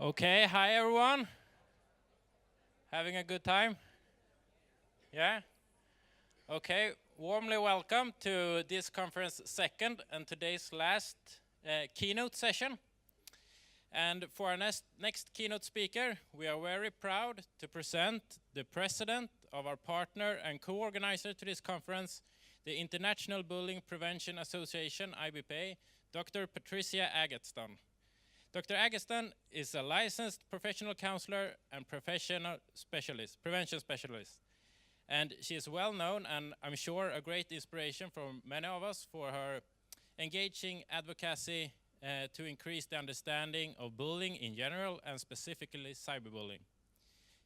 Okay, hi everyone. Having a good time? Yeah? Okay, warmly welcome to this conference second and today's last keynote session. And for our next keynote speaker, we are very proud to present the president of our partner and co-organizer to this conference, the International Bullying Prevention Association, IBPA, Dr. Patti Agatston. Dr. Agatson is a licensed professional counselor and prevention specialist. And she is well known and I'm sure a great inspiration for many of us for her engaging advocacy to increase the understanding of bullying in general and specifically cyberbullying.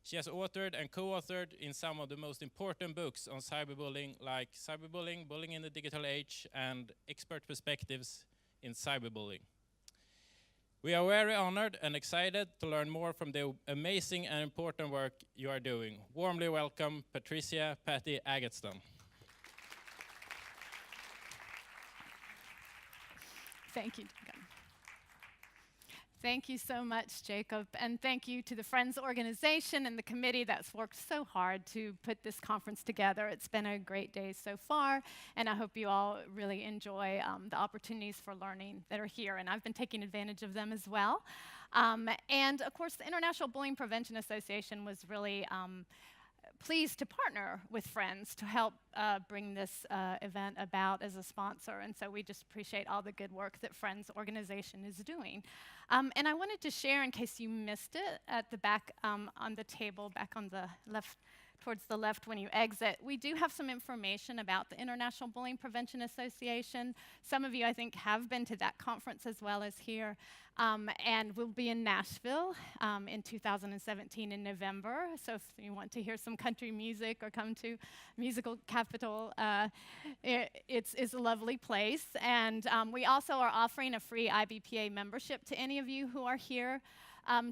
She has authored and co-authored in some of the most important books on cyberbullying like Cyberbullying, Bullying in the Digital Age, and Expert Perspectives in Cyberbullying. We are very honored and excited to learn more from the amazing and important work you are doing. Warmly welcome, Patti Agatston. Thank you, Jacob. Thank you so much, Jacob, and thank you to the Friends organization and the committee that's worked so hard to put this conference together. It's been a great day so far, and I hope you all really enjoy the opportunities for learning that are here, and I've been taking advantage of them as well. And of course, the International Bullying Prevention Association was really pleased to partner with Friends to help bring this event about as a sponsor. And so we just appreciate all the good work that Friends organization is doing. And I wanted to share, in case you missed it, at the back on the table, back on the left, towards the left when you exit, we do have some information about the International Bullying Prevention Association. Some of you, I think, have been to that conference as well as here. And we'll be in Nashville in 2017 in November. So if you want to hear some country music or come to musical capital, it's a lovely place. And we also are offering a free IBPA membership to any of you who are here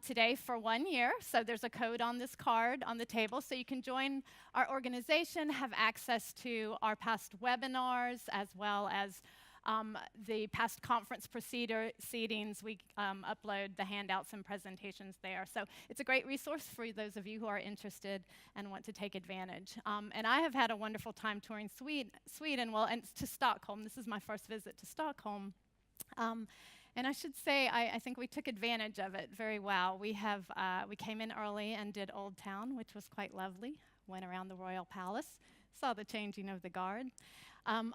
today for 1 year. So there's a code on this card on the table. So you can join our organization, have access to our past webinars, as well as the past conference proceedings. We upload the handouts and presentations there. So it's a great resource for those of you who are interested and want to take advantage. And I have had a wonderful time touring Sweden, well, and to Stockholm. This is my first visit to Stockholm. And I should say, I think we took advantage of it very well. We came in early and did Old Town, which was quite lovely. Went around the Royal Palace, saw the changing of the guard.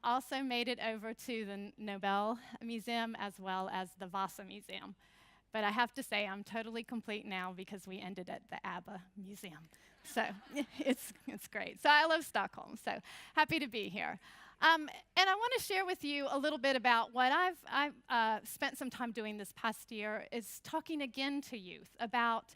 Also made it over to the Nobel Museum as well as the Vasa Museum. But I have to say, I'm totally complete now because we ended at the ABBA Museum. So it's great. So I love Stockholm, so happy to be here. And I want to share with you a little bit about what I've spent some time doing this past year, is talking again to youth about,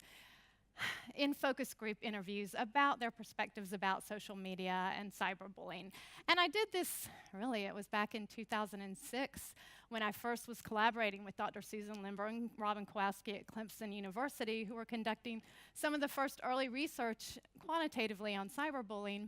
in focus group interviews, about their perspectives about social media and cyberbullying. And I did this, really, it was back in 2006 when I first was collaborating with Dr. Susan Limber and Robin Kowalski at Clemson University, who were conducting some of the first early research quantitatively on cyberbullying.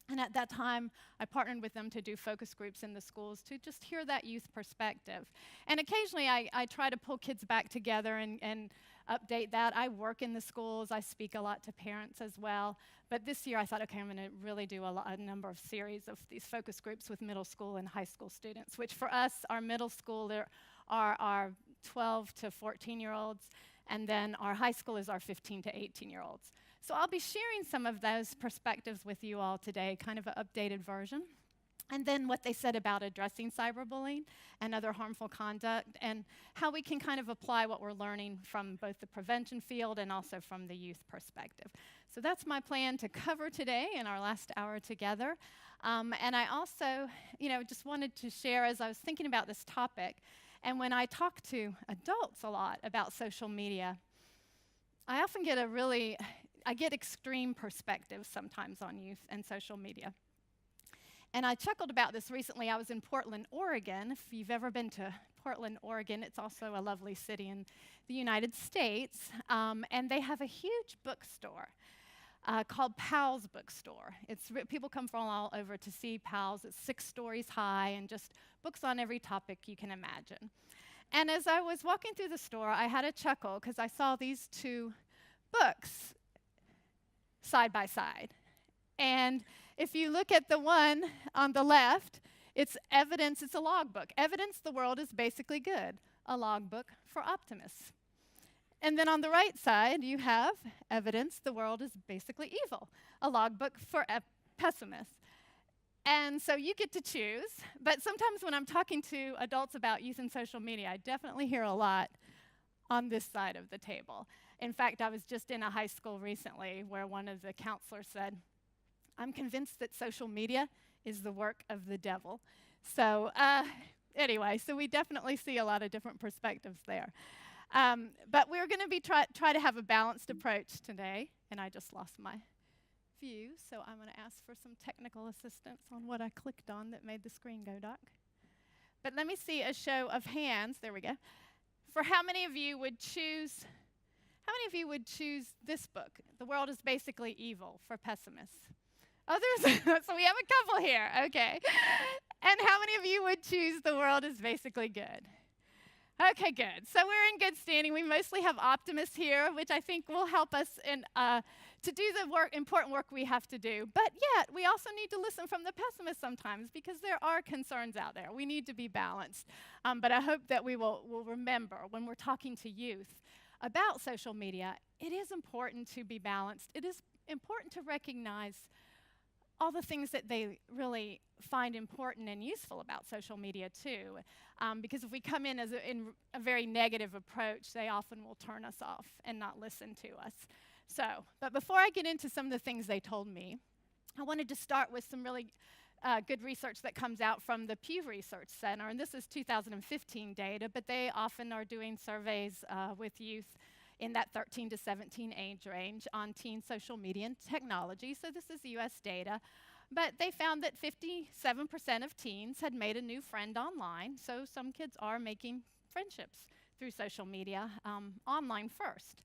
And at that time, I partnered with them to do focus groups in the schools to just hear that youth perspective. And occasionally, I try to pull kids back together and update that. I work in the schools. I speak a lot to parents as well. But this year, I thought, okay, I'm going to really do a number of series of these focus groups with middle school and high school students, which for us, our middle school are our 12 to 14-year-olds, and then our high school is our 15 to 18-year-olds. So I'll be sharing some of those perspectives with you all today, kind of an updated version. And then what they said about addressing cyberbullying and other harmful conduct, and how we can kind of apply what we're learning from both the prevention field and also from the youth perspective. So that's my plan to cover today in our last hour together. And I also, just wanted to share, as I was thinking about this topic, and when I talk to adults a lot about social media, I often get I get extreme perspectives sometimes on youth and social media. And I chuckled about this recently. I was in Portland, Oregon. If you've ever been to Portland, Oregon, it's also a lovely city in the United States. And they have a huge bookstore called Powell's Bookstore. People come from all over to see Powell's. It's 6 stories high and just books on every topic you can imagine. And as I was walking through the store, I had a chuckle because I saw these two books side by side. And if you look at the one on the left, it's evidence, it's a logbook. Evidence the world is basically good, a logbook for optimists. And then on the right side, you have evidence the world is basically evil, a logbook for pessimists. And so you get to choose, but sometimes when I'm talking to adults about using social media, I definitely hear a lot on this side of the table. In fact, I was just in a high school recently where one of the counselors said, I'm convinced that social media is the work of the devil. So anyway, so we definitely see a lot of different perspectives there. But we're going to be try to have a balanced approach today, and I just lost my view, so I'm going to ask for some technical assistance on what I clicked on that made the screen go dark. But let me see a show of hands, there we go, for how many of you would choose this book, The World is Basically Evil, for pessimists? Others? So we have a couple here, okay. And how many of you would choose The World is Basically Good? Okay, good. So we're in good standing. We mostly have optimists here, which I think will help us to do the important work we have to do. But yet, we also need to listen from the pessimists sometimes because there are concerns out there. We need to be balanced. But I hope that we will remember when we're talking to youth about social media, it is important to be balanced. It is important to recognize all the things that they really find important and useful about social media too. Because if we come in in a very negative approach, they often will turn us off and not listen to us. But before I get into some of the things they told me, I wanted to start with some really good research that comes out from the Pew Research Center. And this is 2015 data, but they often are doing surveys with youth in that 13 to 17 age range on teen social media and technology. So this is US data. But they found that 57% of teens had made a new friend online. So some kids are making friendships through social media online first.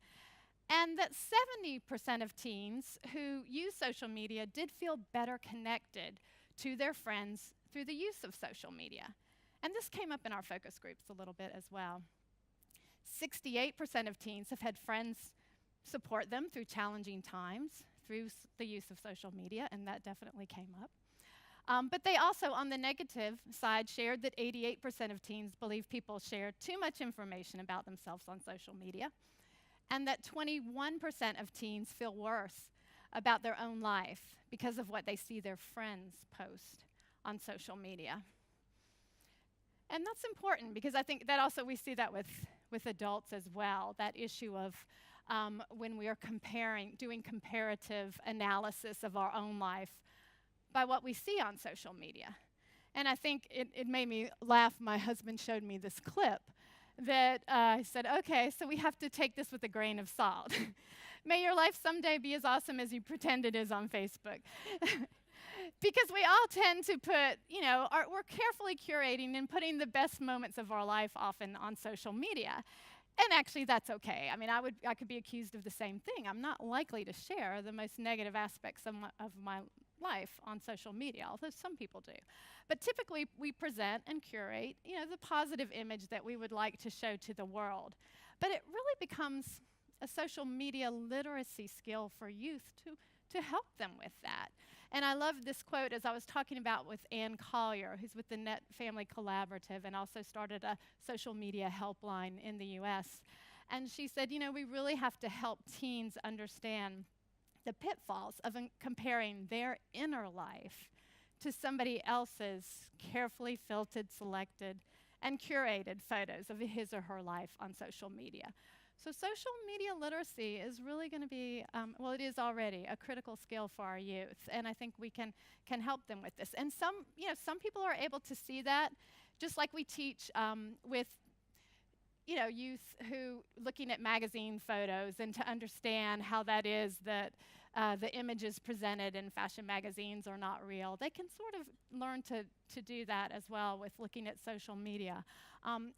And that 70% of teens who use social media did feel better connected to their friends through the use of social media. And this came up in our focus groups a little bit as well. 68% of teens have had friends support them through challenging times through the use of social media, and that definitely came up. But they also, on the negative side, shared that 88% of teens believe people share too much information about themselves on social media, and that 21% of teens feel worse about their own life because of what they see their friends post on social media. And that's important because I think that also we see that with adults as well, that issue of when we are doing comparative analysis of our own life by what we see on social media. And I think it made me laugh. My husband showed me this clip that I said, okay, so we have to take this with a grain of salt. May your life someday be as awesome as you pretend it is on Facebook. Because we all tend to put, we're carefully curating and putting the best moments of our life often on social media. And actually, that's okay. I mean, I could be accused of the same thing. I'm not likely to share the most negative aspects of my life on social media, although some people do. But typically, we present and curate, the positive image that we would like to show to the world. But it really becomes a social media literacy skill for youth to help them with that. And I love this quote as I was talking about with Ann Collier, who's with the Net Family Collaborative and also started a social media helpline in the US. And she said, we really have to help teens understand the pitfalls of comparing their inner life to somebody else's carefully filtered, selected, and curated photos of his or her life on social media. So social media literacy is really going to be, it is already a critical skill for our youth, and I think we can help them with this. And some people are able to see that, just like we teach with, youth who looking at magazine photos and to understand how that is that the images presented in fashion magazines are not real. They can sort of learn to do that as well with looking at social media.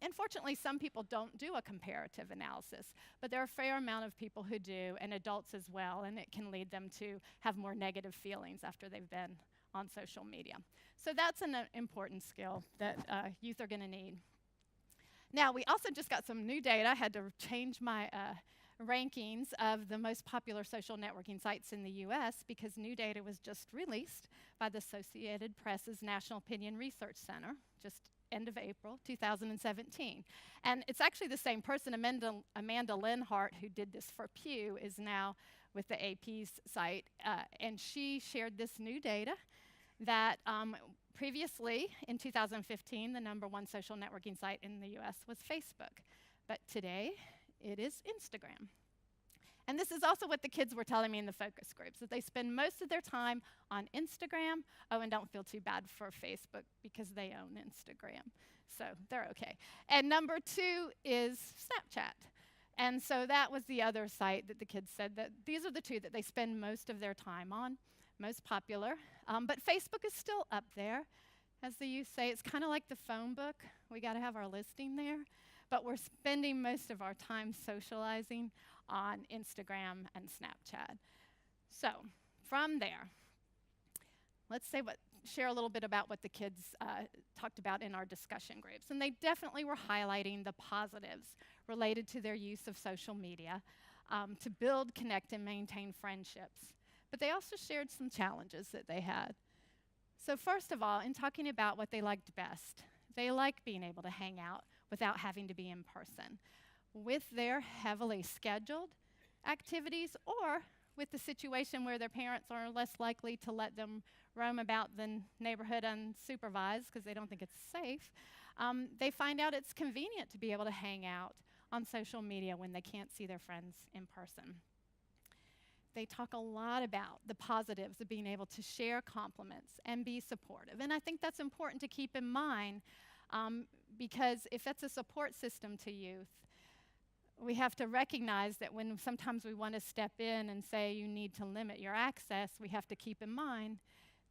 Unfortunately, some people don't do a comparative analysis, but there are a fair amount of people who do, and adults as well, and it can lead them to have more negative feelings after they've been on social media. So that's an important skill that youth are going to need. Now, we also just got some new data. I had to change my rankings of the most popular social networking sites in the US because new data was just released by the Associated Press's National Opinion Research Center, just end of April 2017. And it's actually the same person, Amanda Lenhart, who did this for Pew, is now with the AP's site. And she shared this new data that previously, in 2015, the #1 social networking site in the US was Facebook. But today, it is Instagram. And this is also what the kids were telling me in the focus groups, that they spend most of their time on Instagram. Oh, and don't feel too bad for Facebook because they own Instagram. So they're okay. And #2 is Snapchat. And so that was the other site that the kids said that these are the two that they spend most of their time on, most popular. But Facebook is still up there. As the youth say, it's kind of like the phone book. We got to have our listing there. But we're spending most of our time socializing on Instagram and Snapchat. So from there, let's share a little bit about what the kids talked about in our discussion groups. And they definitely were highlighting the positives related to their use of social media to build, connect, and maintain friendships. But they also shared some challenges that they had. So first of all, in talking about what they liked best, they like being able to hang out without having to be in person, with their heavily scheduled activities or with the situation where their parents are less likely to let them roam about the neighborhood unsupervised because they don't think it's safe. They find out it's convenient to be able to hang out on social media when they can't see their friends in person. They talk a lot about the positives of being able to share compliments and be supportive. And I think that's important to keep in mind because if that's a support system to youth, we have to recognize that when sometimes we want to step in and say you need to limit your access, we have to keep in mind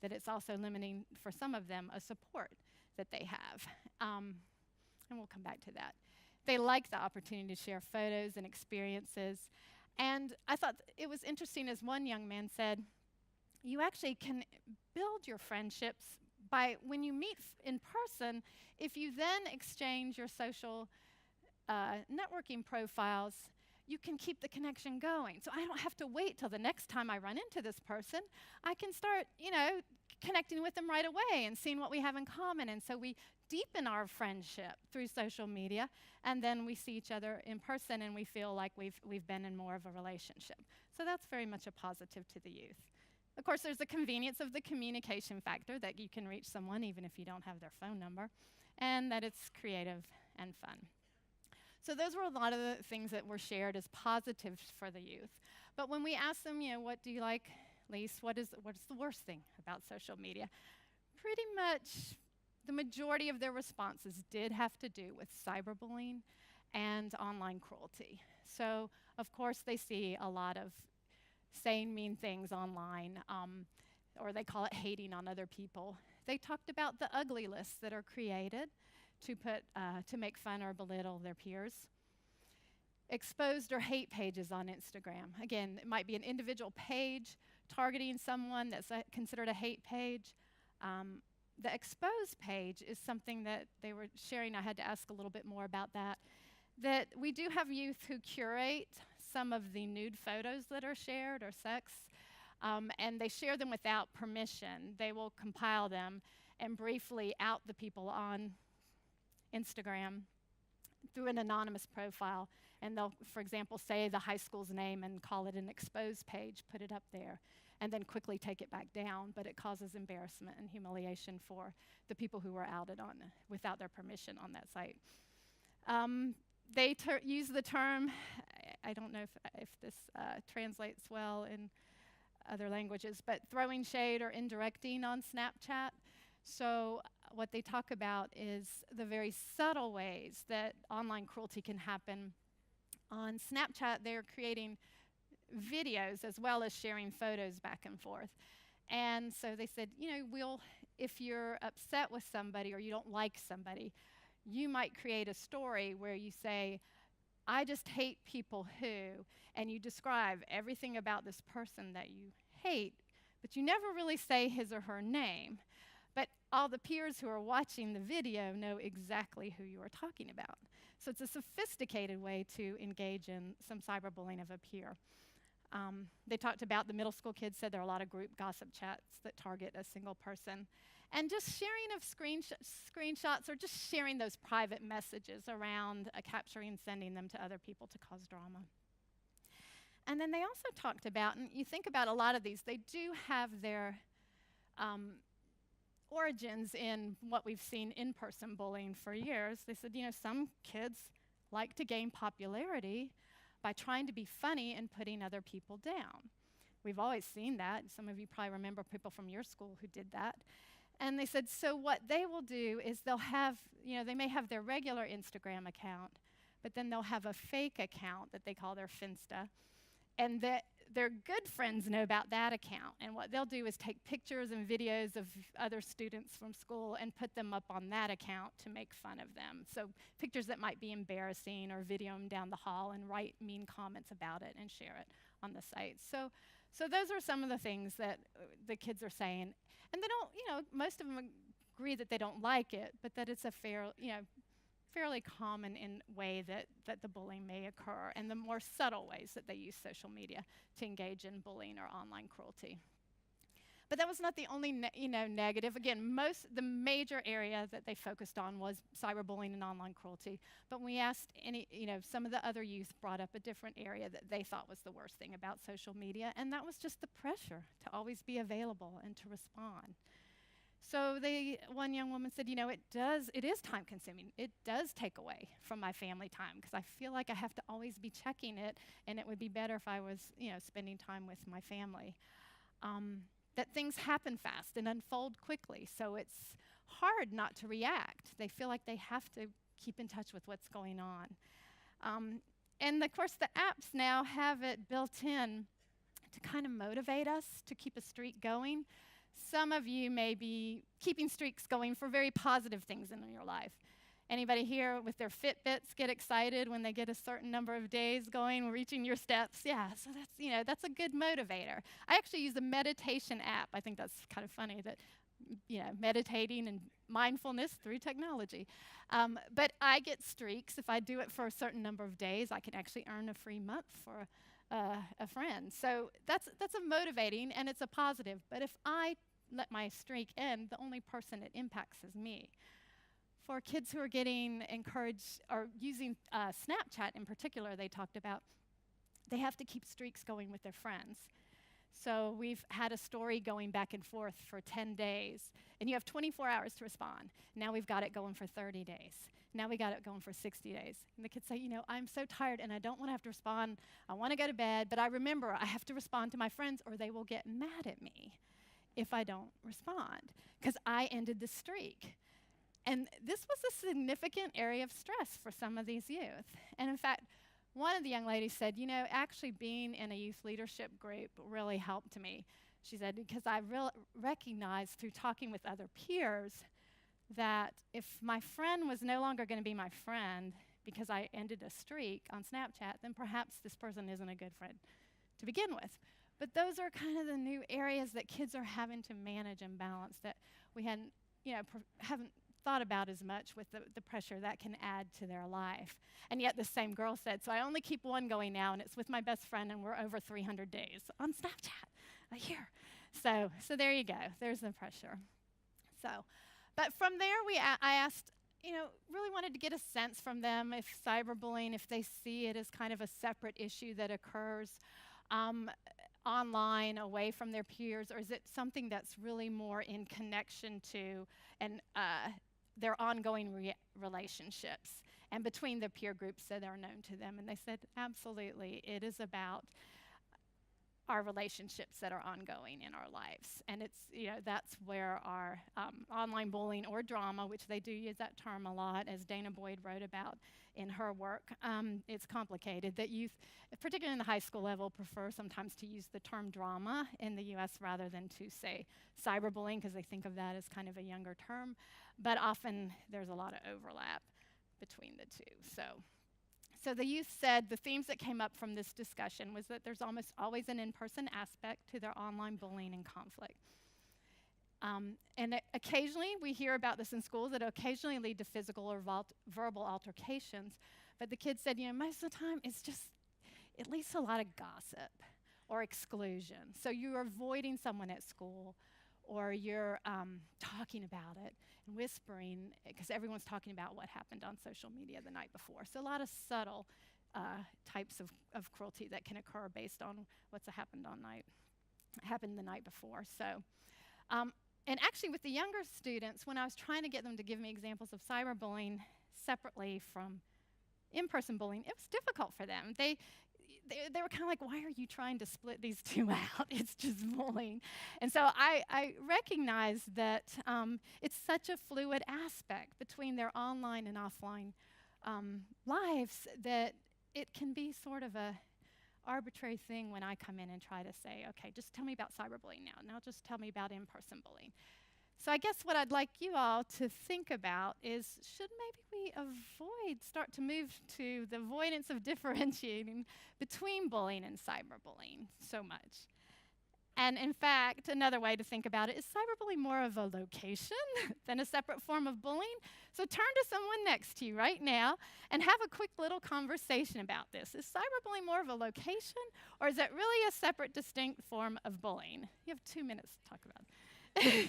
that it's also limiting, for some of them, a support that they have. And we'll come back to that. They like the opportunity to share photos and experiences. And I thought it was interesting, as one young man said, you actually can build your friendships by, when you meet in person, if you then exchange your social networking profiles, you can keep the connection going. So I don't have to wait till the next time I run into this person. I can start, connecting with them right away and seeing what we have in common. And so we deepen our friendship through social media, and then we see each other in person and we feel like we've been in more of a relationship. So that's very much a positive to the youth. Of course, there's the convenience of the communication factor, that you can reach someone even if you don't have their phone number, and that it's creative and fun. So those were a lot of the things that were shared as positives for the youth. But when we asked them, what do you like least? What's the worst thing about social media? Pretty much the majority of their responses did have to do with cyberbullying and online cruelty. So, of course, they see a lot of saying mean things online, or they call it hating on other people. They talked about the ugly lists that are created to make fun or belittle their peers. Exposed or hate pages on Instagram. Again, it might be an individual page targeting someone that's considered a hate page. The exposed page is something that they were sharing. I had to ask a little bit more about that. That we do have youth who curate some of the nude photos that are shared or sex, and they share them without permission. They will compile them and briefly out the people on Instagram through an anonymous profile, and they'll, for example, say the high school's name and call it an exposed page, put it up there, and then quickly take it back down, but it causes embarrassment and humiliation for the people who were outed on without their permission on that site. They use the term, I don't know if this translates well in other languages, but throwing shade or indirecting on Snapchat. So what they talk about is the very subtle ways that online cruelty can happen. On Snapchat, they're creating videos as well as sharing photos back and forth. And so they said, if you're upset with somebody or you don't like somebody, you might create a story where you say, I just hate people who, and you describe everything about this person that you hate, but you never really say his or her name. But all the peers who are watching the video know exactly who you are talking about. So it's a sophisticated way to engage in some cyberbullying of a peer. They talked about the middle school kids said there are a lot of group gossip chats that target a single person. And just sharing of screenshots or just sharing those private messages around capturing and sending them to other people to cause drama. And then they also talked about, and you think about a lot of these, they do have their origins in what we've seen in-person bullying for years. They said, you know, some kids like to gain popularity by trying to be funny and putting other people down. We've always seen that. Some of you probably remember people from your school who did that. And they said, so what they will do is they'll have, you know, they may have their regular Instagram account, but then they'll have a fake account that they call their Finsta. And their good friends know about that account. And what they'll do is take pictures and videos of other students from school and put them up on that account to make fun of them. So pictures that might be embarrassing, or video them down the hall and write mean comments about it and share it on the site. So those are some of the things that the kids are saying. And they don't, you know, most of them agree that they don't like it, but that it's a fairly common way that the bullying may occur, and the more subtle ways that they use social media to engage in bullying or online cruelty. But that was not the only negative. Again, the major area that they focused on was cyberbullying and online cruelty. But when we asked some of the other youth brought up a different area that they thought was the worst thing about social media, and that was just the pressure to always be available and to respond. So one young woman said, you know, it is time consuming. It does take away from my family time, because I feel like I have to always be checking it, and it would be better if I was, you know, spending time with my family. That things happen fast and unfold quickly, so it's hard not to react. They feel like they have to keep in touch with what's going on. And of course, the apps now have it built in to kind of motivate us to keep a streak going. Some of you may be keeping streaks going for very positive things in your life. Anybody here with their Fitbits get excited when they get a certain number of days going, reaching your steps? Yeah, so that's a good motivator. I actually use a meditation app. I think that's kind of funny that, you know, meditating and mindfulness through technology. But I get streaks. If I do it for a certain number of days, I can actually earn a free month for a friend. So that's a motivating, and it's a positive. But if I let my streak end, the only person it impacts is me. For kids who are getting encouraged or using Snapchat in particular, they talked about they have to keep streaks going with their friends. So we've had a story going back and forth for 10 days, and you have 24 hours to respond. Now we've got it going for 30 days. Now we got it going for 60 days. And the kids say, you know, I'm so tired and I don't want to have to respond. I want to go to bed, but I remember I have to respond to my friends or they will get mad at me if I don't respond, because I ended the streak. And this was a significant area of stress for some of these youth. And in fact, one of the young ladies said, you know, actually being in a youth leadership group really helped me. She said, because I recognized through talking with other peers that if my friend was no longer going to be my friend because I ended a streak on Snapchat, then perhaps this person isn't a good friend to begin with. But those are kind of the new areas that kids are having to manage and balance that we haven't thought about as much with the pressure that can add to their life. And yet the same girl said, so I only keep one going now, and it's with my best friend, and we're over 300 days on Snapchat a year. So there you go. There's the pressure. But from there, I asked, really wanted to get a sense from them if cyberbullying, if they see it as kind of a separate issue that occurs online, away from their peers, or is it something that's really more in connection to their ongoing relationships and between the peer groups that are known to them? And they said, absolutely, it is about our relationships that are ongoing in our lives. And it's, that's where our online bullying or drama, which they do use that term a lot, as Dana Boyd wrote about in her work, it's complicated. That youth, particularly in the high school level, prefer sometimes to use the term drama in the US rather than to say cyberbullying, because they think of that as kind of a younger term. But often there's a lot of overlap between the two. So the youth said the themes that came up from this discussion was that there's almost always an in-person aspect to their online bullying and conflict. And occasionally we hear about this in schools that occasionally lead to physical or verbal altercations. But the kids said, most of the time it's just at least a lot of gossip or exclusion. So you're avoiding someone at school, or you're talking about it and whispering because everyone's talking about what happened on social media the night before. So a lot of subtle types of cruelty that can occur based on what's happened the night before. So, and actually with the younger students, when I was trying to get them to give me examples of cyberbullying separately from in-person bullying, it was difficult for them. They were kind of like, why are you trying to split these two out? It's just bullying. And so I recognized that it's such a fluid aspect between their online and offline lives that it can be sort of a arbitrary thing when I come in and try to say, okay, just tell me about cyberbullying now just tell me about in-person bullying. So I guess what I'd like you all to think about is, should maybe we start to move to the avoidance of differentiating between bullying and cyberbullying so much? And in fact, another way to think about it is cyberbullying more of a location than a separate form of bullying? So turn to someone next to you right now and have a quick little conversation about this. Is cyberbullying more of a location, or is it really a separate, distinct form of bullying? You have 2 minutes to talk about it.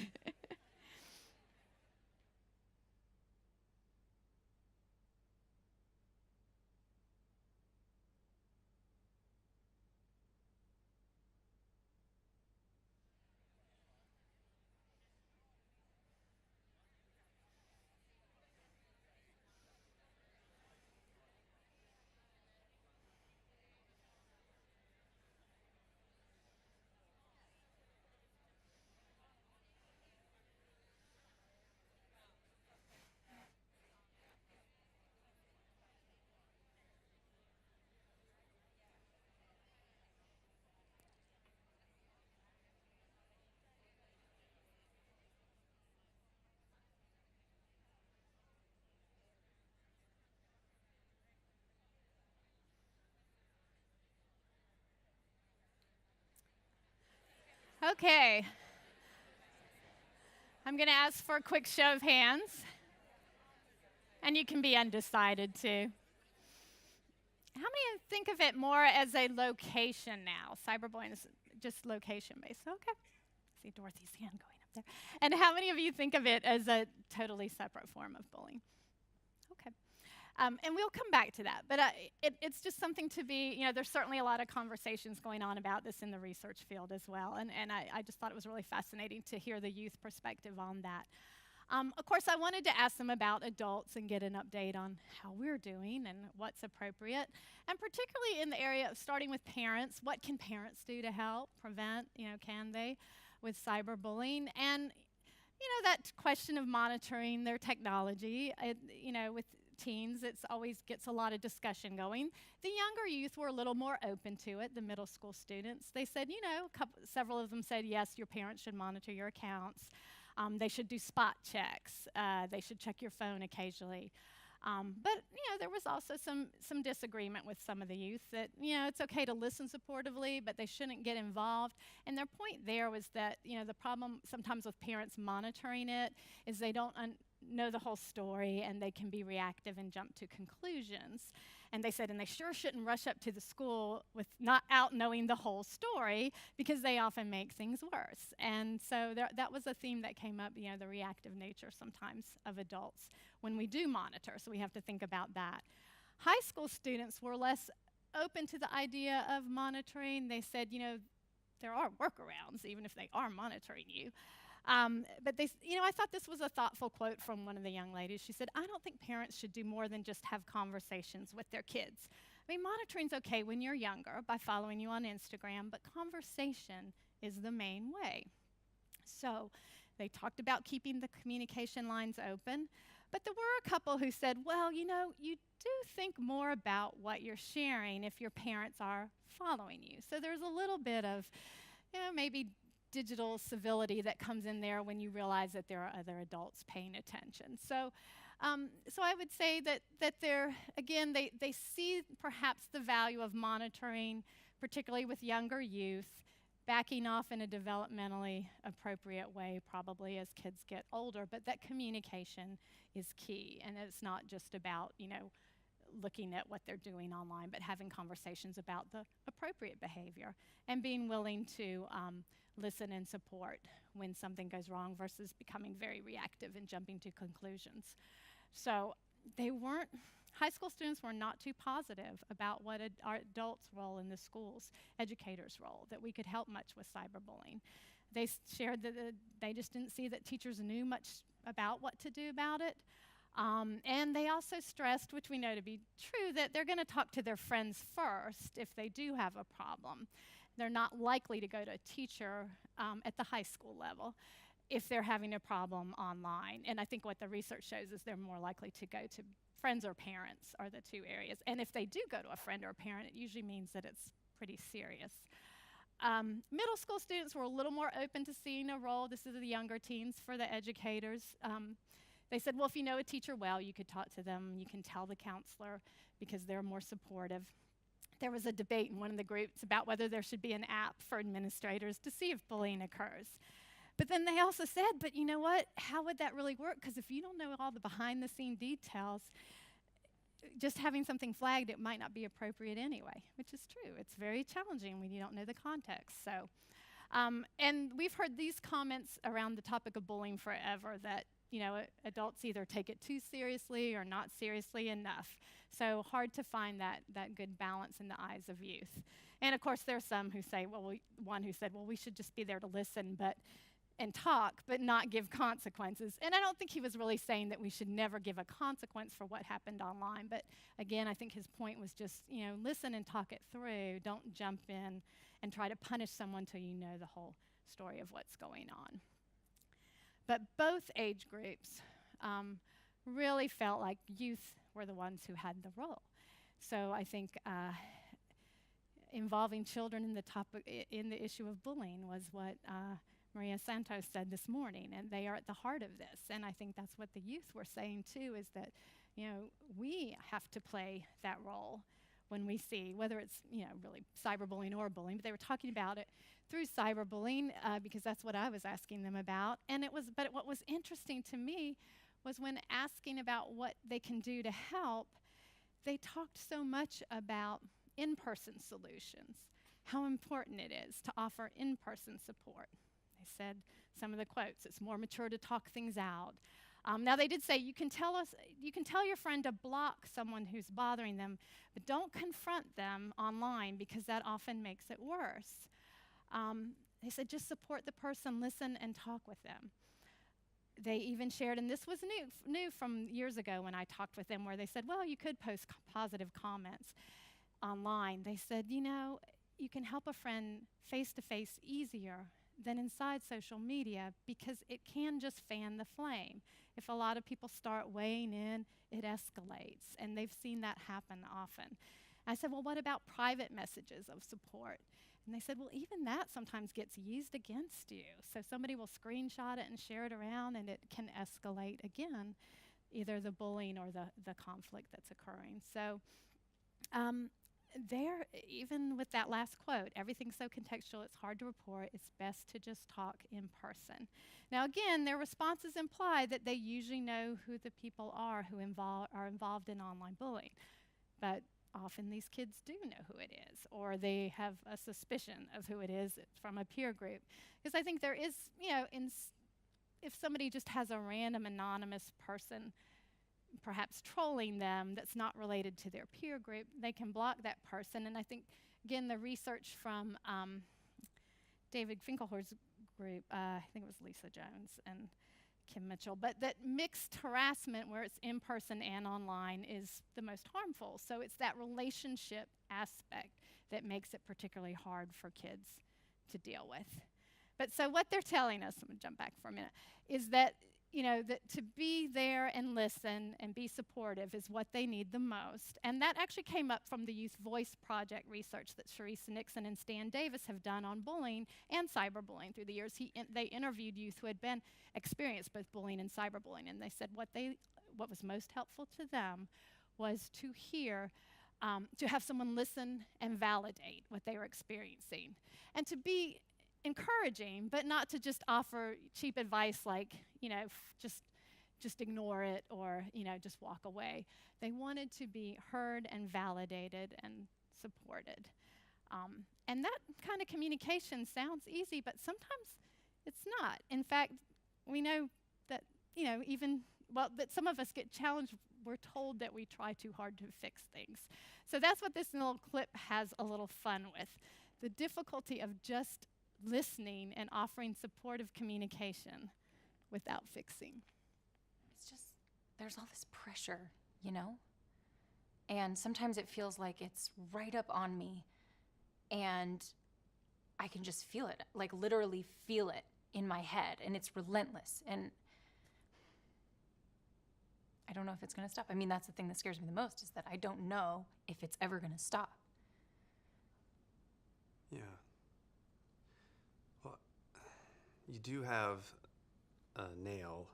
Okay. I'm going to ask for a quick show of hands. And you can be undecided, too. How many think of it more as a location now? Cyberbullying is just location-based. Okay. I see Dorothy's hand going up there. And how many of you think of it as a totally separate form of bullying? Okay. And we'll come back to that. But it's just something to be, there's certainly a lot of conversations going on about this in the research field as well. And I just thought it was really fascinating to hear the youth perspective on that. Of course, I wanted to ask them about adults and get an update on how we're doing and what's appropriate. And particularly in the area of starting with parents, what can parents do to help prevent, can they, with cyberbullying? And, that question of monitoring their technology, with teens, it always gets a lot of discussion going. The younger youth were a little more open to it, the middle school students. They said, several of them said, yes, your parents should monitor your accounts. They should do spot checks. They should check your phone occasionally. But, there was also some disagreement with some of the youth that, it's okay to listen supportively, but they shouldn't get involved. And their point there was that, the problem sometimes with parents monitoring it is they don't know the whole story, and they can be reactive and jump to conclusions. And they said, and they sure shouldn't rush up to the school with not out knowing the whole story, because they often make things worse. And so that was a theme that came up, the reactive nature sometimes of adults when we do monitor. So we have to think about that. High school students were less open to the idea of monitoring. They said, there are workarounds, even if they are monitoring you. But I thought this was a thoughtful quote from one of the young ladies. She said, I don't think parents should do more than just have conversations with their kids. I mean, monitoring's okay when you're younger by following you on Instagram, but conversation is the main way. So they talked about keeping the communication lines open, but there were a couple who said, well, you do think more about what you're sharing if your parents are following you. So there's a little bit of, maybe digital civility that comes in there when you realize that there are other adults paying attention. So I would say that they're, again, they see perhaps the value of monitoring, particularly with younger youth, backing off in a developmentally appropriate way probably as kids get older, but that communication is key. And it's not just about, looking at what they're doing online, but having conversations about the appropriate behavior and being willing to listen and support when something goes wrong versus becoming very reactive and jumping to conclusions. So high school students were not too positive about what our adults' role in the schools, educators' role, that we could help much with cyberbullying. They shared that they just didn't see that teachers knew much about what to do about it. And they also stressed, which we know to be true, that they're going to talk to their friends first if they do have a problem. They're not likely to go to a teacher at the high school level if they're having a problem online. And I think what the research shows is they're more likely to go to friends or parents are the two areas. And if they do go to a friend or a parent, it usually means that it's pretty serious. Middle school students were a little more open to seeing a role. This is the younger teens for the educators. They said, well, if you know a teacher well, you could talk to them. You can tell the counselor because they're more supportive. There was a debate in one of the groups about whether there should be an app for administrators to see if bullying occurs. But then they also said, but you know what? How would that really work? Because if you don't know all the behind-the-scene details, just having something flagged, it might not be appropriate anyway, which is true. It's very challenging when you don't know the context. So, and we've heard these comments around the topic of bullying forever that, adults either take it too seriously or not seriously enough. So hard to find that good balance in the eyes of youth. And of course, there are some who say, one who said, well, we should just be there to listen and talk, but not give consequences. And I don't think he was really saying that we should never give a consequence for what happened online. But again, I think his point was just, listen and talk it through. Don't jump in and try to punish someone till you know the whole story of what's going on. But both age groups really felt like youth were the ones who had the role. So I think involving children in the issue of bullying was what Maria Santos said this morning, and they are at the heart of this. And I think that's what the youth were saying too, is that, we have to play that role when we see, whether it's, really cyberbullying or bullying, but they were talking about it through cyberbullying because that's what I was asking them about. And but what was interesting to me was when asking about what they can do to help, they talked so much about in-person solutions, how important it is to offer in-person support. They said some of the quotes, it's more mature to talk things out. Now they did say you can tell your friend to block someone who's bothering them, but don't confront them online because that often makes it worse. They said just support the person, listen, and talk with them. They even shared, and this was new from years ago when I talked with them, where they said, well, you could post positive comments online. They said, you can help a friend face-to-face easier than inside social media because it can just fan the flame. If a lot of people start weighing in, it escalates, and they've seen that happen often. I said, well, what about private messages of support? And they said, well, even that sometimes gets used against you. So somebody will screenshot it and share it around, and it can escalate again, either the bullying or the conflict that's occurring. So even with that last quote, everything's so contextual, it's hard to report, it's best to just talk in person. Now again, their responses imply that they usually know who the people are who are involved in online bullying. But often these kids do know who it is, or they have a suspicion of who it is from a peer group. Because I think there is, if somebody just has a random anonymous person perhaps trolling them that's not related to their peer group, they can block that person. And I think, again, the research from David Finkelhor's group, I think it was Lisa Jones and Kim Mitchell, but that mixed harassment where it's in person and online is the most harmful. So it's that relationship aspect that makes it particularly hard for kids to deal with. But so what they're telling us, I'm going to jump back for a minute, is that that to be there and listen and be supportive is what they need the most. And that actually came up from the Youth Voice Project research that Sharissa Nixon and Stan Davis have done on bullying and cyberbullying through the years. They interviewed youth who had been experienced both bullying and cyberbullying, and they said what was most helpful to them was to hear, to have someone listen and validate what they were experiencing, and to be encouraging, but not to just offer cheap advice like, just ignore it or, just walk away. They wanted to be heard and validated and supported. And that kind of communication sounds easy, but sometimes it's not. In fact, we know that, that some of us get challenged. We're told that we try too hard to fix things. So that's what this little clip has a little fun with. The difficulty of just listening and offering supportive communication without fixing. It's just, there's all this pressure, And sometimes it feels like it's right up on me, and I can just feel it, like literally feel it in my head, and it's relentless. And I don't know if it's gonna stop. I mean, that's the thing that scares me the most, is that I don't know if it's ever gonna stop. Yeah. Well, you do have a nail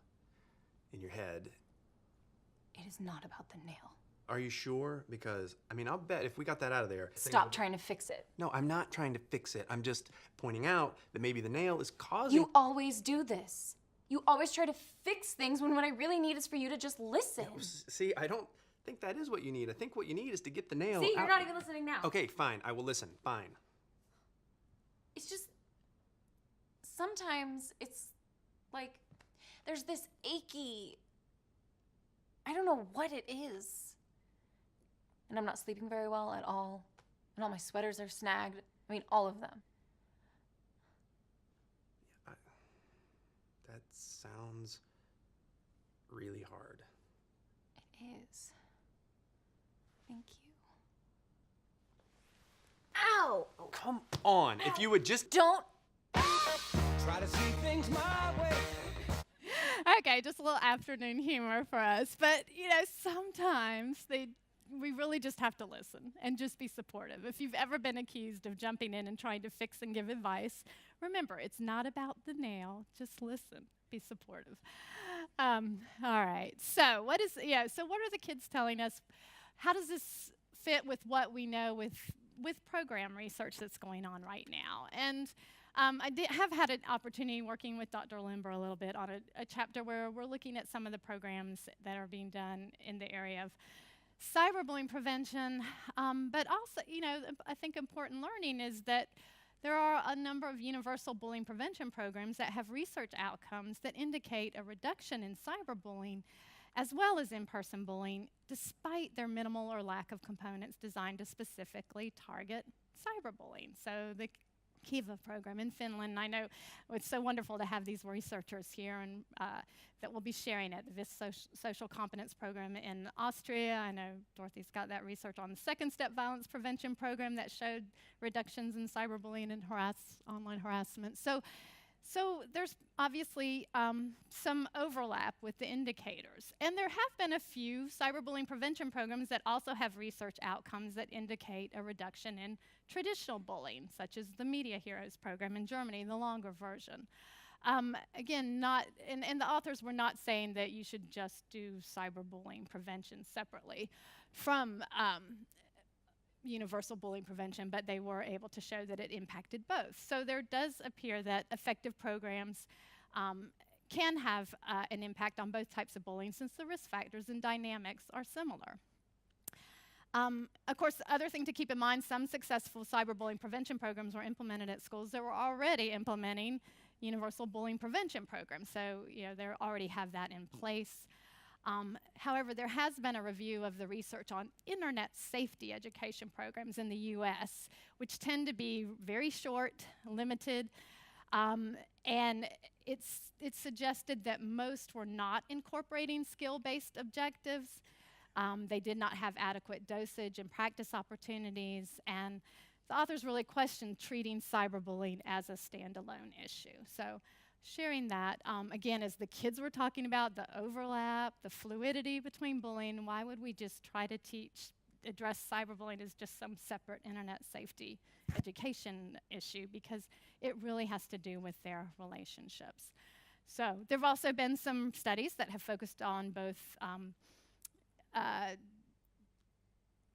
in your head. It is not about the nail. Are you sure? Because, I'll bet if we got that out of there... Stop trying to fix it. No, I'm not trying to fix it. I'm just pointing out that maybe the nail is causing... You always do this. You always try to fix things when what I really need is for you to just listen. Yeah, see, I don't think that is what you need. I think what you need is to get the nail See, out. you're not even listening now. Okay, fine. I will listen. Fine. It's just... Sometimes it's like there's this achy... I don't know what it is. And I'm not sleeping very well at all. And all my sweaters are snagged. All of them. Yeah, that sounds really hard. It is. Thank you. Ow! Oh, come on. Ow. If you would just... Don't... Try to see things my way. Okay, just a little afternoon humor for us. But, sometimes we really just have to listen and just be supportive. If you've ever been accused of jumping in and trying to fix and give advice, remember, it's not about the nail. Just listen. Be supportive. All right. So what are the kids telling us? How does this fit with what we know with program research that's going on right now? And I have had an opportunity working with Dr. Limber a little bit on a chapter where we're looking at some of the programs that are being done in the area of cyberbullying prevention, but also, I think important learning is that there are a number of universal bullying prevention programs that have research outcomes that indicate a reduction in cyberbullying as well as in-person bullying, despite their minimal or lack of components designed to specifically target cyberbullying. So the Kiva program in Finland. I know it's so wonderful to have these researchers here and that will be sharing it. This social competence program in Austria. I know Dorothy's got that research on the second step violence prevention program that showed reductions in cyberbullying and online harassment. So there's obviously some overlap with the indicators. And there have been a few cyberbullying prevention programs that also have research outcomes that indicate a reduction in traditional bullying, such as the Media Heroes program in Germany, the longer version. Again, and the authors were not saying that you should just do cyberbullying prevention separately from universal bullying prevention, but they were able to show that it impacted both. So there does appear that effective programs can have an impact on both types of bullying, since the risk factors and dynamics are similar. Of course, the other thing to keep in mind, some successful cyberbullying prevention programs were implemented at schools that were already implementing universal bullying prevention programs. So, they already have that in place. However, there has been a review of the research on internet safety education programs in the US, which tend to be very short, limited, and it's suggested that most were not incorporating skill-based objectives. They did not have adequate dosage and practice opportunities, and the authors really questioned treating cyberbullying as a standalone issue. So sharing that, again, as the kids were talking about the overlap, the fluidity between bullying, why would we just try to address cyberbullying as just some separate internet safety education issue, because it really has to do with their relationships. So there have also been some studies that have focused on both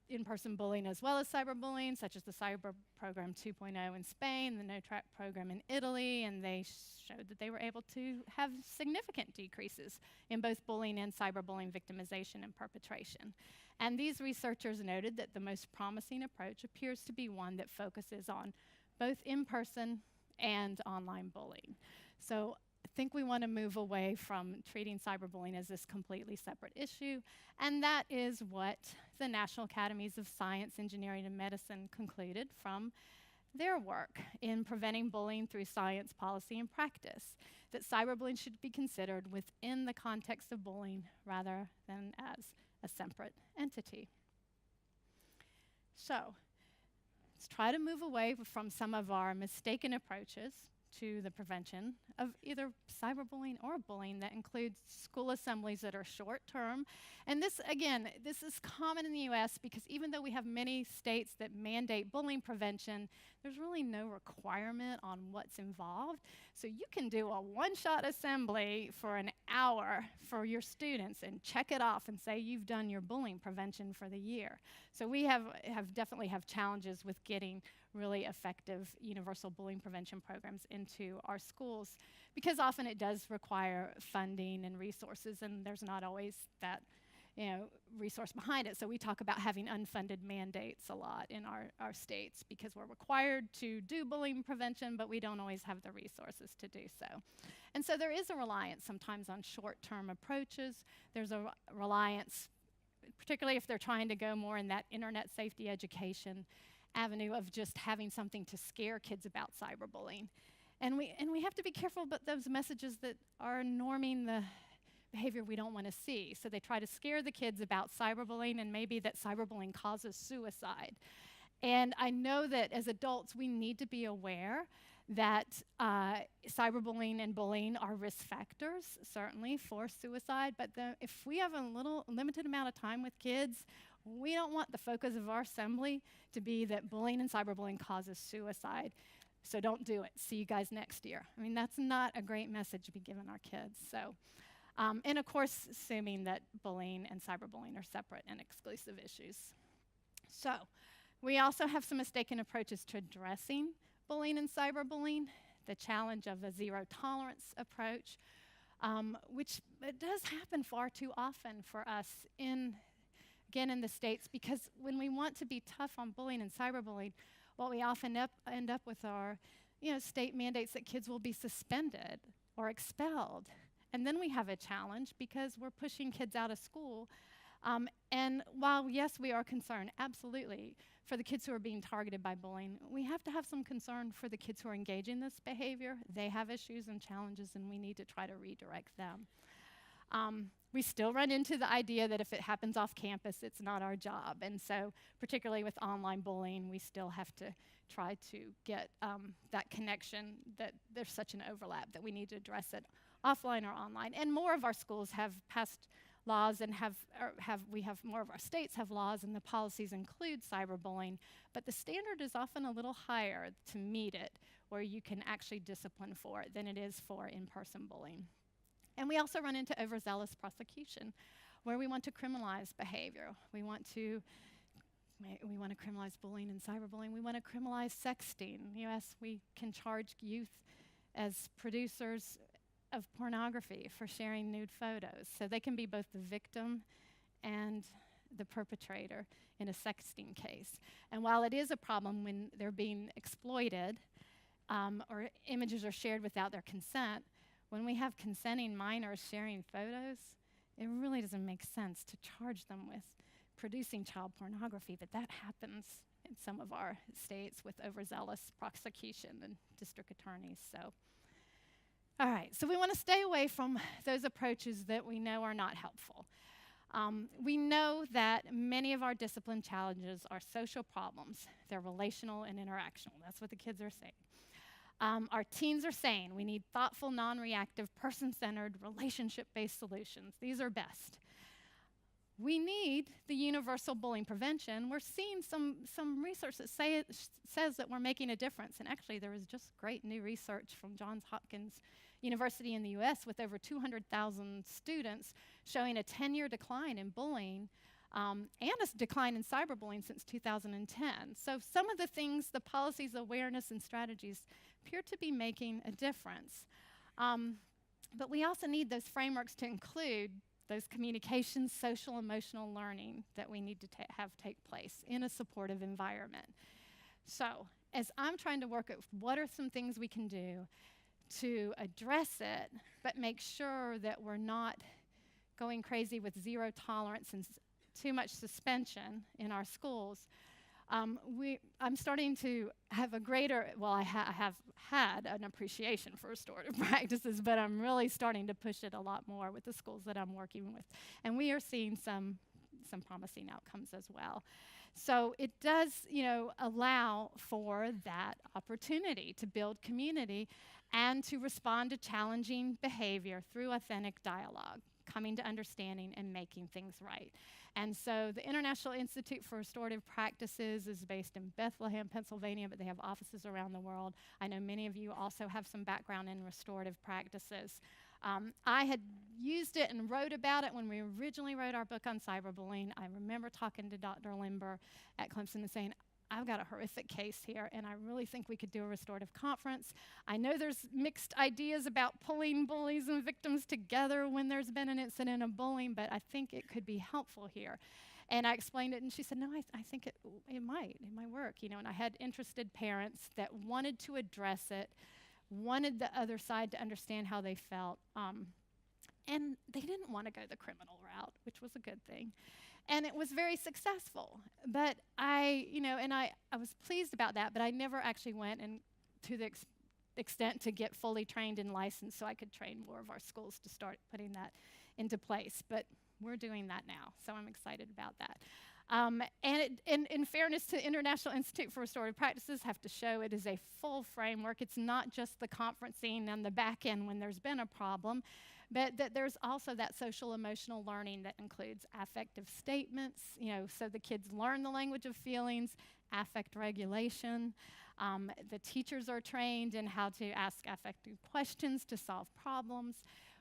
in-person bullying as well as cyberbullying, such as the Cyber Program 2.0 in Spain, the No-Track program in Italy, and they showed that they were able to have significant decreases in both bullying and cyberbullying victimization and perpetration. And these researchers noted that the most promising approach appears to be one that focuses on both in-person and online bullying. So I think we want to move away from treating cyberbullying as this completely separate issue, and that is what the National Academies of Science, Engineering, and Medicine concluded from their work in preventing bullying through science, policy, and practice, that cyberbullying should be considered within the context of bullying rather than as a separate entity. So, let's try to move away from some of our mistaken approaches to the prevention of either cyberbullying or bullying that includes school assemblies that are short-term. And this, again, this is common in the US because even though we have many states that mandate bullying prevention, there's really no requirement on what's involved. So you can do a one-shot assembly for an hour for your students and check it off and say you've done your bullying prevention for the year. So we definitely have challenges with getting really effective universal bullying prevention programs into our schools because often it does require funding and resources, and there's not always that resource behind it. So we talk about having unfunded mandates a lot in our states because we're required to do bullying prevention, but we don't always have the resources to do so. And so there is a reliance sometimes on short-term approaches. There's a reliance, particularly if they're trying to go more in that internet safety education avenue of just having something to scare kids about cyberbullying. And we have to be careful about those messages that are norming the behavior we don't want to see. So they try to scare the kids about cyberbullying and maybe that cyberbullying causes suicide. And I know that as adults we need to be aware that cyberbullying and bullying are risk factors, certainly, for suicide. But if we have a limited amount of time with kids, we don't want the focus of our assembly to be that bullying and cyberbullying causes suicide. So don't do it. See you guys next year. I mean, that's not a great message to be giving our kids. So, and of course, assuming that bullying and cyberbullying are separate and exclusive issues. So, we also have some mistaken approaches to addressing bullying and cyberbullying, the challenge of a zero-tolerance approach, which it does happen far too often for us again in the States, because when we want to be tough on bullying and cyberbullying, what we often end up with are state mandates that kids will be suspended or expelled. And then we have a challenge because we're pushing kids out of school. And while, yes, we are concerned, absolutely, for the kids who are being targeted by bullying, we have to have some concern for the kids who are engaging in this behavior. They have issues and challenges, and we need to try to redirect them. We still run into the idea that if it happens off campus, it's not our job. And so, particularly with online bullying, we still have to try to get that connection, that there's such an overlap that we need to address it offline or online. And more of our schools have passed laws and more of our states have laws, and the policies include cyberbullying, but the standard is often a little higher to meet it, where you can actually discipline for it than it is for in-person bullying. And we also run into overzealous prosecution, where we want to criminalize behavior. We want to criminalize bullying and cyberbullying. We want to criminalize sexting. Yes, we can charge youth as producers of pornography for sharing nude photos. So they can be both the victim and the perpetrator in a sexting case. And while it is a problem when they're being exploited or images are shared without their consent, when we have consenting minors sharing photos, it really doesn't make sense to charge them with producing child pornography, but that happens in some of our states with overzealous prosecution and district attorneys. So, all right, so we want to stay away from those approaches that we know are not helpful. We know that many of our discipline challenges are social problems. They're relational and interactional. That's what the kids are saying. Our teens are saying we need thoughtful, non-reactive, person-centered, relationship-based solutions. These are best. We need the universal bullying prevention. We're seeing some research that says that we're making a difference. And actually, there was just great new research from Johns Hopkins University in the US with over 200,000 students showing a 10-year decline in bullying and a decline in cyberbullying since 2010. So some of the things, the policies, awareness, and strategies appear to be making a difference. But we also need those frameworks to include those communications, social, emotional learning that we need to have take place in a supportive environment. So as I'm trying to work at what are some things we can do to address it, but make sure that we're not going crazy with zero tolerance and too much suspension in our schools, I'm starting to have a greater, well, I have had an appreciation for restorative practices, but I'm really starting to push it a lot more with the schools that I'm working with. And we are seeing some promising outcomes as well. So it does, allow for that opportunity to build community and to respond to challenging behavior through authentic dialogue, coming to understanding and making things right. And so the International Institute for Restorative Practices is based in Bethlehem, Pennsylvania, but they have offices around the world. I know many of you also have some background in restorative practices. I had used it and wrote about it when we originally wrote our book on cyberbullying. I remember talking to Dr. Limber at Clemson and saying, I've got a horrific case here, and I really think we could do a restorative conference. I know there's mixed ideas about pulling bullies and victims together when there's been an incident of bullying, but I think it could be helpful here. And I explained it, and she said, no, I think it might work, and I had interested parents that wanted to address it, wanted the other side to understand how they felt, and they didn't want to go the criminal route, which was a good thing. And it was very successful. But I was pleased about that, but I never actually went and to the extent to get fully trained and licensed so I could train more of our schools to start putting that into place. But we're doing that now, so I'm excited about that. And in fairness to the International Institute for Restorative Practices, have to show it is a full framework. It's not just the conferencing and the back end when there's been a problem, but that there's also that social emotional learning that includes affective statements, so the kids learn the language of feelings, affect regulation. The teachers are trained in how to ask affective questions to solve problems.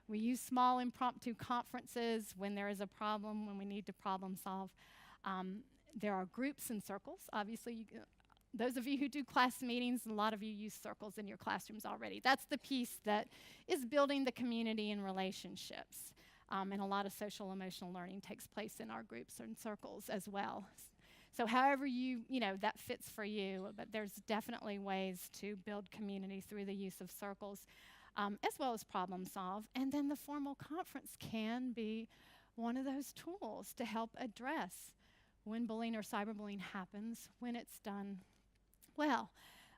We use small impromptu conferences when there is a problem, when we need to problem solve. There are groups and circles. Obviously, those of you who do class meetings, a lot of you use circles in your classrooms already. That's the piece that is building the community and relationships. And a lot of social emotional learning takes place in our groups and circles as well. So however that fits for you, but there's definitely ways to build community through the use of circles, as well as problem solve. And then the formal conference can be one of those tools to help address when bullying or cyberbullying happens, when it's done well,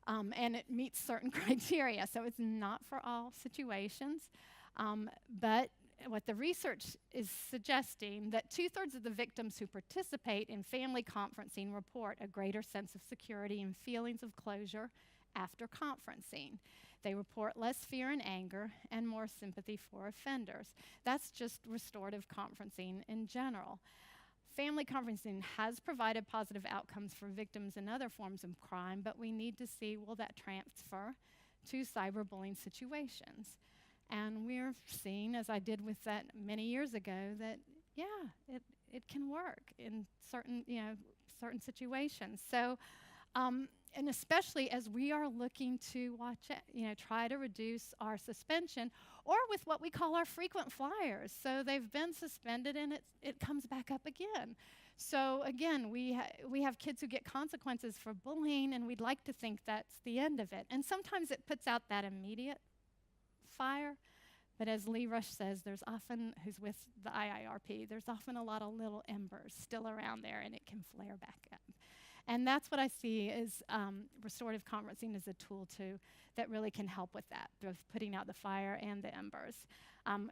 and it meets certain criteria. So it's not for all situations, but what the research is suggesting that 2/3 of the victims who participate in family conferencing report a greater sense of security and feelings of closure after conferencing. They report less fear and anger and more sympathy for offenders. That's just restorative conferencing in general. Family conferencing has provided positive outcomes for victims in other forms of crime, but we need to see, will that transfer to cyberbullying situations? And we're seeing, as I did with that many years ago, that, yeah, it can work in certain situations. So, and especially as we are looking to try to reduce our suspension, or with what we call our frequent flyers. So they've been suspended and it comes back up again. So again, we have kids who get consequences for bullying, and we'd like to think that's the end of it. And sometimes it puts out that immediate fire, but as Lee Rush says, there's often, who's with the IIRP, there's often a lot of little embers still around there, and it can flare back up. And that's what I see as restorative conferencing as a tool that really can help with that, both putting out the fire and the embers.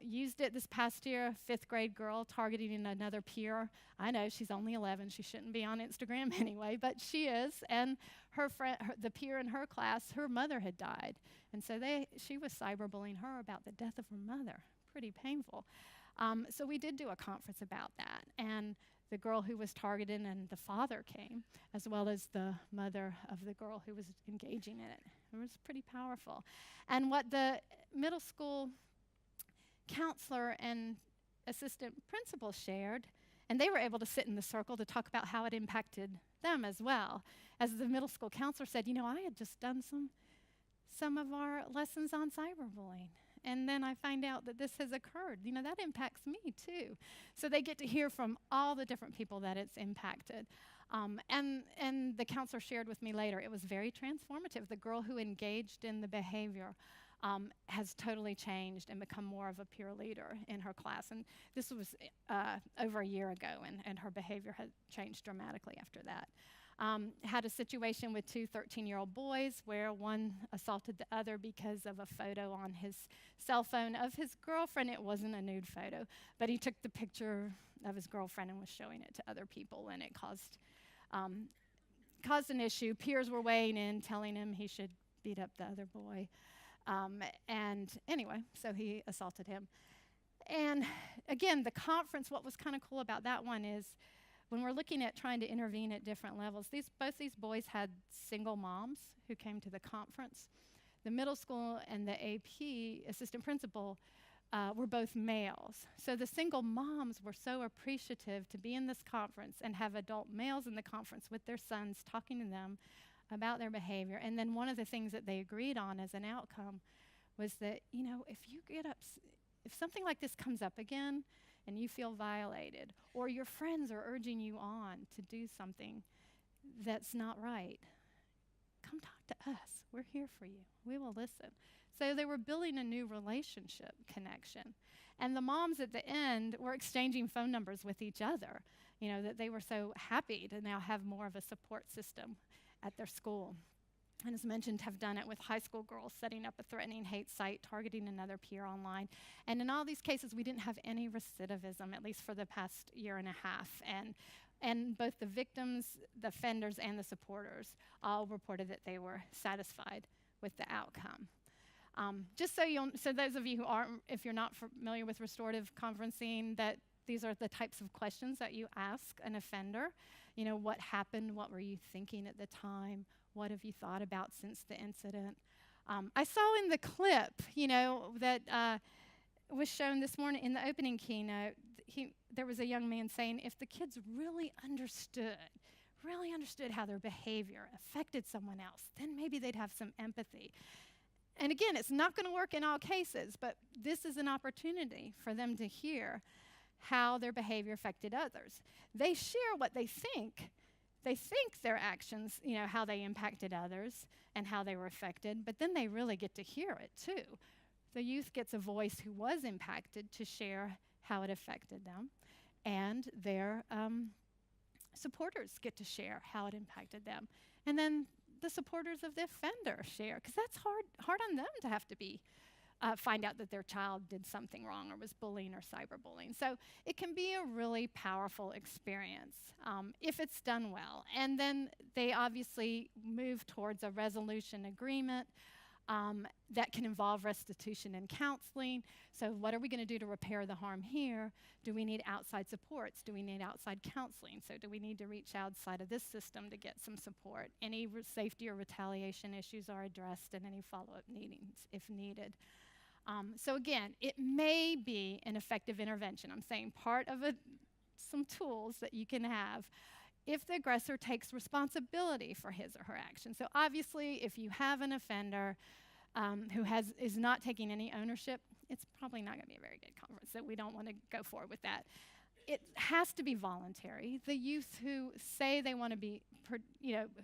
Used it this past year, a 5th grade girl targeting another peer. I know she's only 11, she shouldn't be on Instagram anyway, but she is. And her friend, the peer in her class, her mother had died. And so she was cyberbullying her about the death of her mother. Pretty painful. So we did do a conference about that. And the girl who was targeted and the father came, as well as the mother of the girl who was engaging in it. It was pretty powerful. And what the middle school counselor and assistant principal shared, And they were able to sit in the circle to talk about how it impacted them as well. As the middle school counselor said, you know, I had just done some of our lessons on cyberbullying. And then I find out that this has occurred. You know, that impacts me too. So they get to hear from all the different people that it's impacted. And the counselor shared with me later, it was very transformative. The girl who engaged in the behavior has totally changed and become more of a peer leader in her class. And this was over a year ago, and her behavior had changed dramatically after that. Had a situation with two 13-year-old boys where one assaulted the other because of a photo on his cell phone of his girlfriend. It wasn't a nude photo, but he took the picture of his girlfriend and was showing it to other people, and it caused an issue. Peers were weighing in, telling him he should beat up the other boy. And anyway, so he assaulted him. And again, the conference, what was kind of cool about that one is when we're looking at trying to intervene at different levels, both these boys had single moms who came to the conference. The middle school and the AP assistant principal were both males. So the single moms were so appreciative to be in this conference and have adult males in the conference with their sons talking to them about their behavior. And then one of the things that they agreed on as an outcome was that, you know, if something like this comes up again and you feel violated, or your friends are urging you on to do something that's not right, come talk to us. We're here for you. We will listen. So they were building a new relationship connection. And the moms at the end were exchanging phone numbers with each other, you know, that they were so happy to now have more of a support system at their school. And as mentioned, have done it with high school girls setting up a threatening hate site, targeting another peer online. And in all these cases, we didn't have any recidivism, at least for the past year and a half. And both the victims, the offenders, and the supporters all reported that they were satisfied with the outcome. Just so those of you who aren't, if you're not familiar with restorative conferencing, that these are the types of questions that you ask an offender. You know, what happened? What were you thinking at the time? What have you thought about since the incident? I saw in the clip, you know, that was shown this morning in the opening keynote, there was a young man saying if the kids really understood how their behavior affected someone else, then maybe they'd have some empathy. And again, it's not going to work in all cases, but this is an opportunity for them to hear how their behavior affected others. They share what they think. They think their actions, you know, how they impacted others and how they were affected, but then they really get to hear it too. The youth gets a voice who was impacted to share how it affected them, and their supporters get to share how it impacted them. And then the supporters of the offender share, because that's hard on them to have to find out that their child did something wrong or was bullying or cyberbullying. So it can be a really powerful experience if it's done well. And then they obviously move towards a resolution agreement that can involve restitution and counseling. So what are we going to do to repair the harm here? Do we need outside supports? Do we need outside counseling? So do we need to reach outside of this system to get some support? Any safety or retaliation issues are addressed, and any follow-up needings if needed. So again, it may be an effective intervention. I'm saying part of some tools that you can have if the aggressor takes responsibility for his or her actions. So obviously, if you have an offender who is not taking any ownership, it's probably not going to be a very good conference, so we don't want to go forward with that. It has to be voluntary. The youth who say they want to be,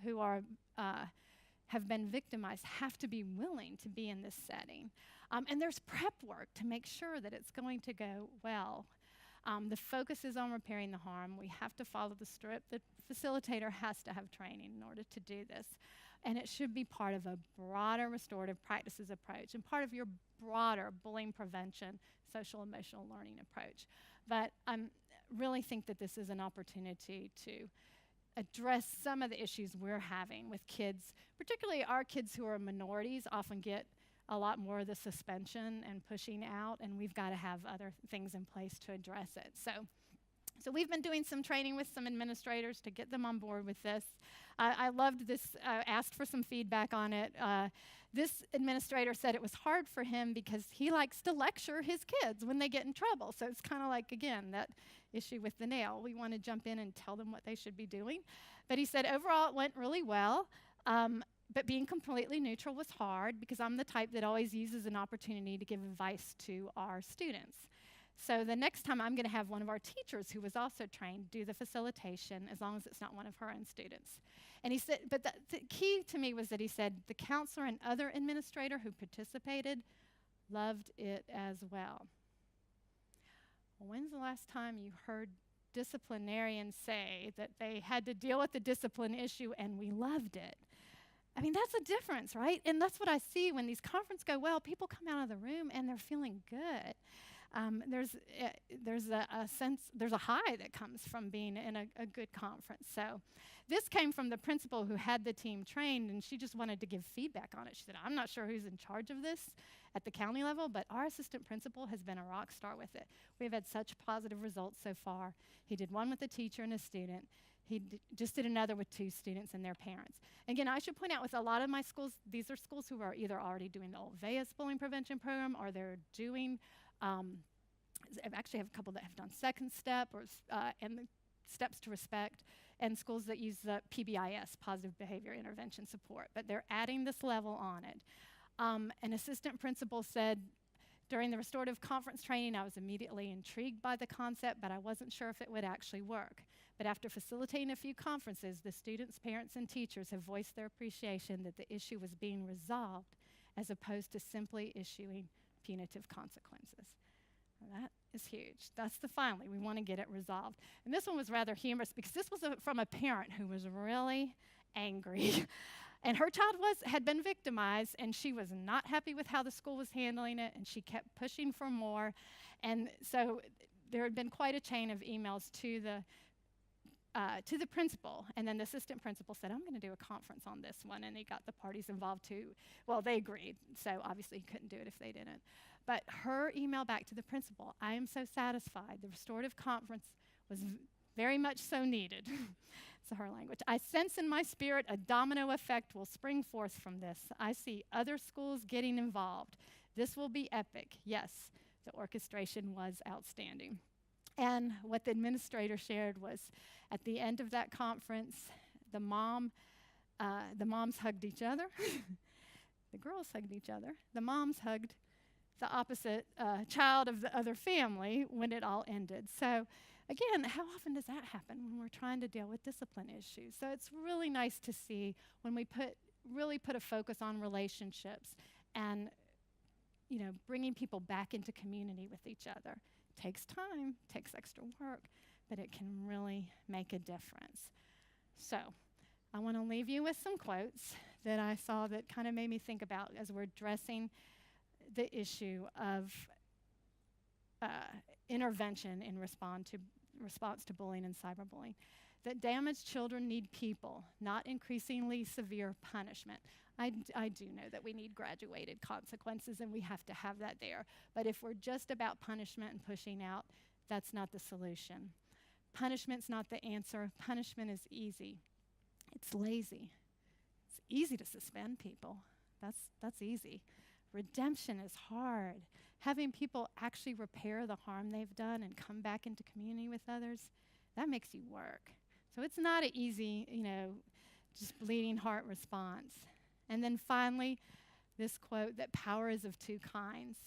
who are have been victimized have to be willing to be in this setting. And there's prep work to make sure that it's going to go well. The focus is on repairing the harm. We have to follow the script. The facilitator has to have training in order to do this. And it should be part of a broader restorative practices approach and part of your broader bullying prevention, social emotional learning approach. But I really think that this is an opportunity to address some of the issues we're having with kids, particularly our kids who are minorities often get a lot more of the suspension and pushing out, and we've got to have other things in place to address it. So So we've been doing some training with some administrators to get them on board with this. I loved this, asked for some feedback on it. This administrator said it was hard for him because he likes to lecture his kids when they get in trouble. So it's kind of like, again, that issue with the nail. We want to jump in and tell them what they should be doing. But he said overall it went really well. But being completely neutral was hard because I'm the type that always uses an opportunity to give advice to our students. So the next time I'm going to have one of our teachers who was also trained do the facilitation as long as it's not one of her own students. And he said, but the key to me was that he said the counselor and other administrator who participated loved it as well. When's the last time you heard disciplinarians say that they had to deal with the discipline issue and we loved it? I mean, that's a difference, right? And that's what I see when these conferences go well. People come out of the room and they're feeling good. There's a sense, there's a high that comes from being in a good conference. So this came from the principal who had the team trained, and she just wanted to give feedback on it. She said, I'm not sure who's in charge of this at the county level, but our assistant principal has been a rock star with it. We've had such positive results so far. He did one with a teacher and a student. He just did another with 2 students and their parents. Again, I should point out with a lot of my schools, these are schools who are either already doing the old VAS bullying prevention program or they're doing, I actually have a couple that have done second step and the steps to respect, and schools that use the PBIS, positive behavior intervention support, but they're adding this level on it. An assistant principal said, during the restorative conference training, I was immediately intrigued by the concept, but I wasn't sure if it would actually work. But after facilitating a few conferences, the students, parents, and teachers have voiced their appreciation that the issue was being resolved as opposed to simply issuing punitive consequences. Well, that is huge. That's the finally. We want to get it resolved. And this one was rather humorous because this was from a parent who was really angry. And her child had been victimized, and she was not happy with how the school was handling it, and she kept pushing for more. And so there had been quite a chain of emails to the principal, and then the assistant principal said, I'm going to do a conference on this one, and he got the parties involved too. Well, they agreed, so obviously he couldn't do it if they didn't. But her email back to the principal, I am so satisfied. The restorative conference was very much so needed. It's her language. I sense in my spirit a domino effect will spring forth from this. I see other schools getting involved. This will be epic. Yes, the orchestration was outstanding. And what the administrator shared was at the end of that conference, the moms hugged each other. The girls hugged each other. The moms hugged the opposite child of the other family when it all ended. So again, how often does that happen when we're trying to deal with discipline issues? So it's really nice to see when we really put a focus on relationships and bringing people back into community with each other. Takes time, takes extra work, but it can really make a difference. So I want to leave you with some quotes that I saw that kind of made me think about as we're addressing the issue of intervention in response to bullying and cyberbullying. That damaged children need people, not increasingly severe punishment. I do know that we need graduated consequences, and we have to have that there. But if we're just about punishment and pushing out, that's not the solution. Punishment's not the answer. Punishment is easy. It's lazy. It's easy to suspend people. That's easy. Redemption is hard. Having people actually repair the harm they've done and come back into community with others, that makes you work. So it's not an easy, just bleeding heart response. And then finally, this quote that power is of 2 kinds.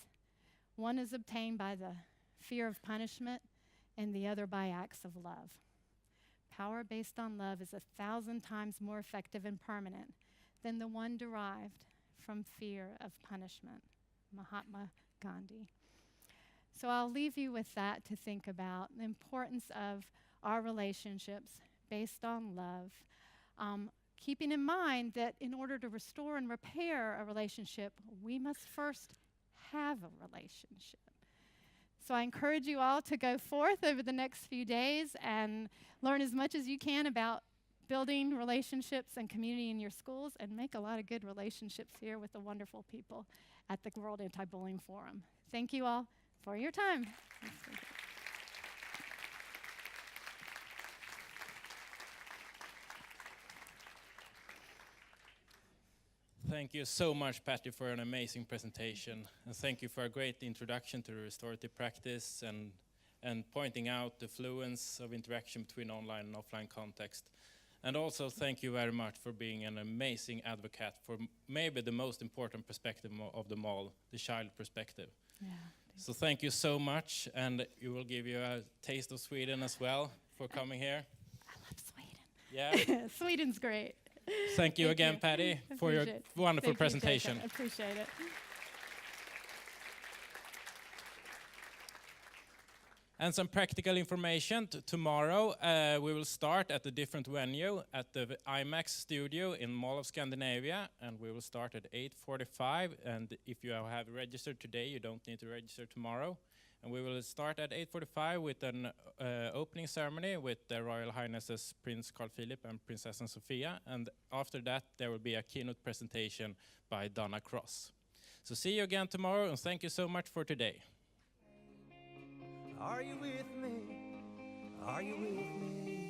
One is obtained by the fear of punishment, and the other by acts of love. Power based on love is 1,000 times more effective and permanent than the one derived from fear of punishment. Mahatma Gandhi. So I'll leave you with that to think about, the importance of our relationships based on love. Keeping in mind that in order to restore and repair a relationship, we must first have a relationship. So I encourage you all to go forth over the next few days and learn as much as you can about building relationships and community in your schools, and make a lot of good relationships here with the wonderful people at the World Anti-Bullying Forum. Thank you all for your time. Thank you so much, Patti, for an amazing presentation. And thank you for a great introduction to the restorative practice and pointing out the fluence of interaction between online and offline context. And also thank you very much for being an amazing advocate for maybe the most important perspective of them all, the child perspective. Yeah. So thank you so much, and we will give you a taste of Sweden as well for coming here. I love Sweden. Yeah. Sweden's great. Thank you again, Patti, for your Appreciate it. wonderful Thank you, presentation. Jacob. Appreciate it. And some practical information. Tomorrow we will start at a different venue at the IMAX studio in Mall of Scandinavia, and we will start at 8:45. And if you have registered today, you don't need to register tomorrow. And we will start at 8:45 with an opening ceremony with their Royal Highnesses Prince Carl Philip and Princess Sofia. And after that, there will be a keynote presentation by Donna Cross. So see you again tomorrow, and thank you so much for today. Are you with me? Are you with me?